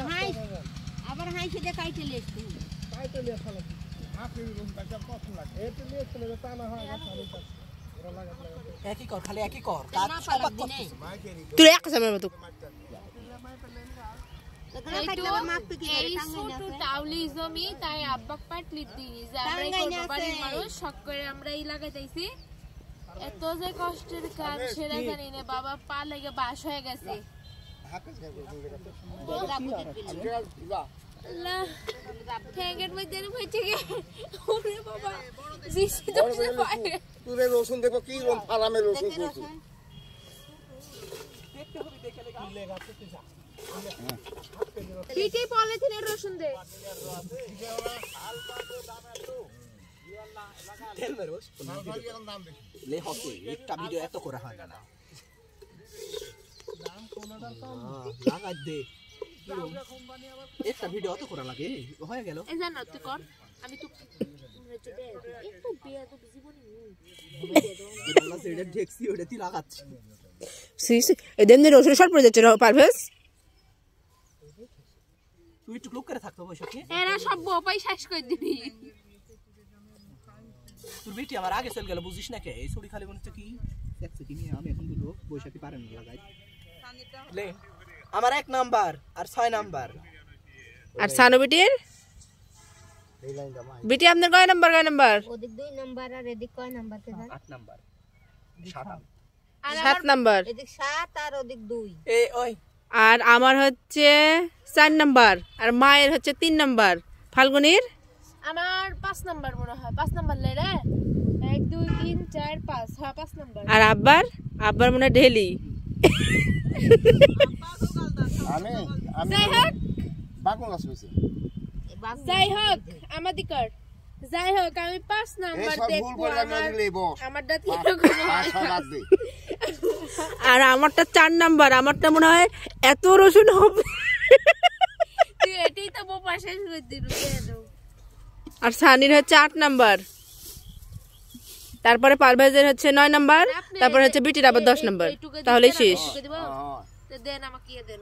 high আবার high খেতে কাইতে লেখতে কাইতে লেখা লাগবে আপনি রুম কাটা কত লাগে এটা নিয়ে চলে তা না হয় একই কর খালি একই কর কাজ সব করছিস তুই এক সময় মত টাউলিজমি তাই আব্বা পাটলি দিই যে আমরা করব বাড়ির মানুষ শক করে আমরা এই লাগাইতেছি এত যে কষ্টের কাজ সেটা জানি না বাবা পা লেগে বাস হয়ে গেছে আল্লাহ ঠ্যাঙ্গের মধ্যে হইছে কি ওরে বাবা জিসি তো তুই রসুন দেখো কি রকম ফালামে রসুন করছিস দেখতে হবে দেখে লেগা করতে যা পিঠে পলিথিনের রসুন দে তেল মেরোস লে হতে একটা ভিডিও এত করা হয় না দাম কোনটার কম লাগা দে একটা ভিডিও অত করা লাগে হয়ে গেল এই জানো তুই কর আমি তো একটু বিয়া তো জীবনে আল্লাহ সেটা দেখছি ওটা তুই লাগাচ্ছি সিস এদেন রসুন সর পড়ে যাচ্ছে পারভেজ তুই একটু লোক করে থাকতো বৈশাখে এরা সব বপাই শেষ করে দিবি তোর বেটি আমার আগে চল গেল বুঝিস না কে এই ছড়ি খালি মনে হচ্ছে কি দেখছে কি আমি এখন বলবো বৈশাখী পারে না লাগাই লে আমার 1 নাম্বার আর 6 নাম্বার আর সানো বিটির বিটি আপনার কয় নাম্বার ওদিক 2 নাম্বার আর এদিক কয় নাম্বার কে জান 8 নাম্বার 7 নাম্বার এদিক 7 আর ওদিক 2 এই ওই আর আমার হচ্ছে 4 নাম্বার আর মায়ের হচ্ছে 3 নাম্বার ফাল্গুনির আমার 5 নাম্বার মনে হয় 5 নাম্বার লে রে 1 2 3 4 5 হ্যাঁ 5 নাম্বার আর আব্বার মনে ঢেলি আমি যাই হোক বাকুন গাছ হইছে যাই হোক আমাদি কর যাই হোক আমি 5 নাম্বার দেখবো আমার দাঁত এরকম হয় আর আমারটা 4 নাম্বার আমারটা মনে হয় এত রসুন হবে তুই এটাই তো বোপা শেষ করে দিলু আর সানির হচ্ছে 8 নাম্বার তারপরে পারভেজের হচ্ছে 9 নাম্বার তারপরে হচ্ছে বিটির আবার 10 নাম্বার তাহলে শেষ তো দেন আমাকে ইয়ে দেন